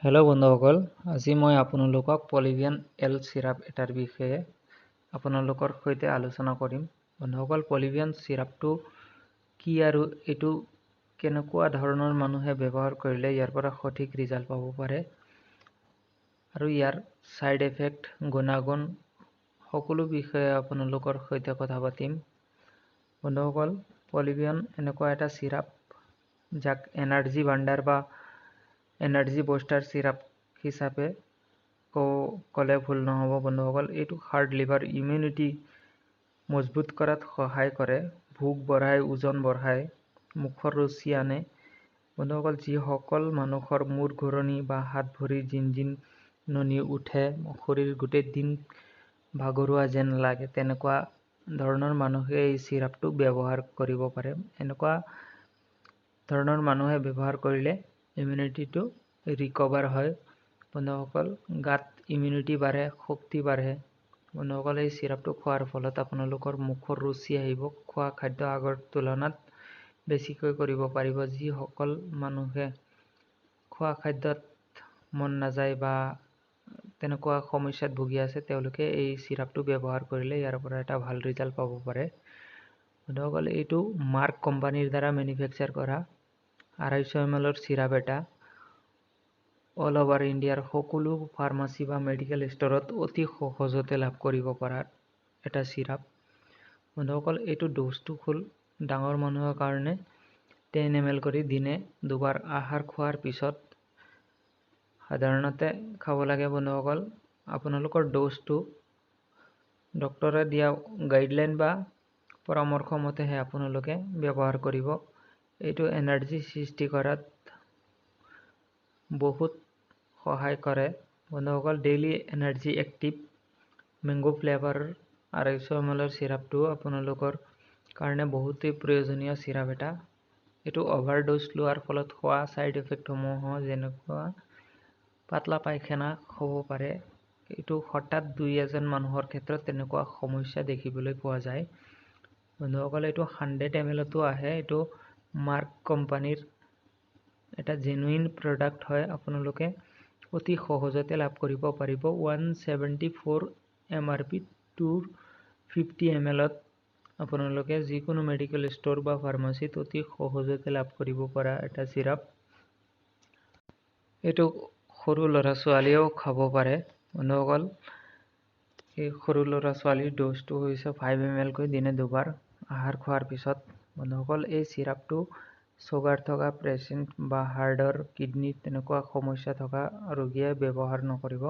Hello' বন্ধুসকল, আজি মই আপোনালোকক পলিভিয়ান এল চিৰাপ এটাৰ বিষয়ে আপোনালোকৰ সৈতে আলোচনা কৰিম। বন্ধুসকল, পলিভিয়ান চিৰাপটো কি আৰু এইটো কেনেকুৱা ধৰণৰ মানুহে ব্যৱহাৰ কৰিলে ইয়াৰ পৰা সঠিক ৰিজাল্ট পাব পাৰে আৰু ইয়াৰ সাইড এফেক্ট, গুণাগুণ সকলো বিষয়ে আপোনালোকৰ সৈতে কথা পাতিম। বন্ধুসকল, পলিভিয়ান এনেকুৱা এটা চিৰাপ যাক এনাৰ্জি বাণ্ডাৰ বা এনাৰ্জি বুষ্টাৰ চিৰাপ হিচাপে ক'লে ভুল নহ'ব। বন্ধুসকল, এইটো হাৰ্ট লিভাৰ ইমিউনিটি মজবুত কৰাত সহায় কৰে, ভোক বঢ়ায়, ওজন বঢ়ায়, মুখৰ ৰুচি আনে। বন্ধুসকল, যিসকল মানুহৰ মূৰ ঘূৰণি বা হাত ভৰি জিনজিননি উঠে, শৰীৰ গোটেই দিন ভাগৰুৱা যেন লাগে, তেনেকুৱা ধৰণৰ মানুহে এই চিৰাপটো ব্যৱহাৰ কৰিব পাৰে। এনেকুৱা ধৰণৰ মানুহে ব্যৱহাৰ কৰিলে ইমিউনিটিটো ৰিকভাৰ হয়। বন্ধুসকল, গাত ইমিউনিটি বাঢ়ে, শক্তি বাঢ়ে। বন্ধুসকল, এই চিৰাপটো খোৱাৰ ফলত আপোনালোকৰ মুখৰ ৰুচি আহিব, খোৱা খাদ্য আগৰ তুলনাত বেছিকৈ কৰিব পাৰিব। যিসকল মানুহে খোৱা খাদ্যত মন নাযায় বা তেনেকুৱা সমস্যাত ভুগি আছে, তেওঁলোকে এই চিৰাপটো ব্যৱহাৰ কৰিলে ইয়াৰ পৰা এটা ভাল ৰিজাল্ট পাব পাৰে। বন্ধুসকল, এইটো মাৰ্ক কোম্পানীৰ দ্বাৰা মেনুফেকচাৰ কৰা 250 ml চিৰাপ এটা অল অভাৰ ইণ্ডিয়াৰ সকলো ফাৰ্মাচী বা মেডিকেল ষ্ট'ৰত অতি সহজতে লাভ কৰিব পৰা এটা চিৰাপ। বন্ধুসকল, এইটো ড'জটো হ'ল ডাঙৰ মানুহৰ কাৰণে 10 ml কৰি দিনে দুবাৰ আহাৰ খোৱাৰ পিছত সাধাৰণতে খাব লাগে। বন্ধুসকল, আপোনালোকৰ ড'জটো ডক্তৰে দিয়া গাইডলাইন বা পৰামৰ্শ মতেহে আপোনালোকে ব্যৱহাৰ কৰিব। এইটো এনাৰ্জি সৃষ্টি কৰাত বহুত সহায় কৰে। বন্ধুসকল, daily energy active mango flavour 250 ml চিৰাপটো আপোনালোকৰ কাৰণে বহুতেই প্ৰয়োজনীয় চিৰাপ এটা। এইটো অভাৰড'জ লোৱাৰ ফলত হোৱা ছাইড এফেক্টসমূহ যেনেকুৱা পাতলা পায়খানা হ'ব পাৰে। এইটো হঠাৎ 2-এজন মানুহৰ ক্ষেত্ৰত তেনেকুৱা সমস্যা দেখিবলৈ পোৱা যায়। বন্ধুসকল, এইটো 100 ml আহে। এইটো মাৰ্ক কোম্পানীৰ এটা জেনুইন প্ৰডাক্ট হয়। আপোনালোকে অতি সহজতে লাভ কৰিব পাৰিব। 174 MRP 250 ml আপোনালোকে যিকোনো মেডিকেল ষ্ট'ৰ বা ফাৰ্মাচীত অতি সহজতে লাভ কৰিব পৰা এটা চিৰাপ। এইটো সৰু ল'ৰা ছোৱালীয়েও খাব পাৰে। বন্ধুসকল, এই সৰু ল'ৰা ছোৱালীৰ ড'জটো হৈছে 5 ml কৈ দিনে দুবাৰ আহাৰ খোৱাৰ পিছত। বন্ধুসকল, এই চিৰাপটো চুগাৰ থকা পেচেণ্ট বা হাৰ্টৰ কিডনীৰ তেনেকুৱা সমস্যা থকা ৰোগীয়ে ব্যৱহাৰ নকৰিব।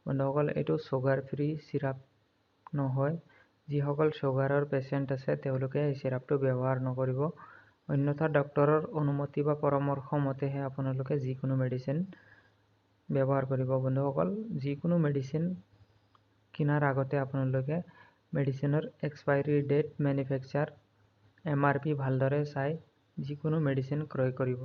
বন্ধুসকল, এইটো চুগাৰ ফ্ৰী চিৰাপ নহয়। যিসকল চুগাৰৰ পেচেণ্ট আছে তেওঁলোকে এই চিৰাপটো ব্যৱহাৰ নকৰিব। অন্যথা ডক্তৰৰ অনুমতি বা পৰামৰ্শ মতেহে আপোনালোকে যিকোনো মেডিচিন ব্যৱহাৰ কৰিব। বন্ধুসকল, যিকোনো মেডিচিন কিনাৰ আগতে আপোনালোকে মেডিচিনৰ এক্সপাইৰী ডেট, মেনুফেকচাৰ, MRP ভালদৰে চাই যিকোনো মেডিচিন ক্ৰয় কৰিব।